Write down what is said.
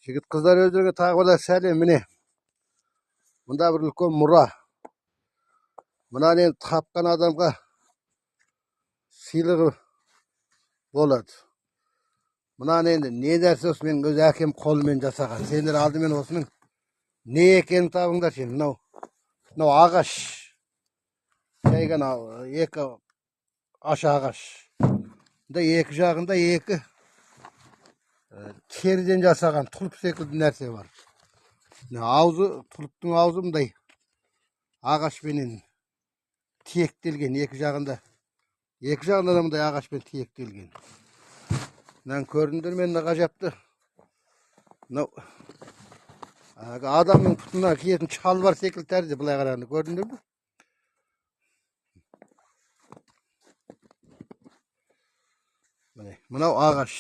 Жігіт қыздар өздеріңе тағы да сәлем. Міне мында бір үлкен мұра. Мынаны енді тапқан адамға сыйлығы болады. Мынаны енді не нәрсе осы менің өз әкем қолымен жасаған. Сендер алдымен осының не екенін табыңдар. Мынау ағаш. Жайған екі аш ағаш. Мында екі жағында екі теріден жасаған тұлып секілді нәрсе бар. Аузы, тұлыптың аузы мындай ағашпенен тиектелген. Екі жағында да мындай ағашпен тиектелген. Мынаны көрдіңдер ме, мына ғажапты? Мынау адамның пұтына киетін шалбар секілді тәрізді, былай қарағанда көрдіңдер ме? Мынау ағаш.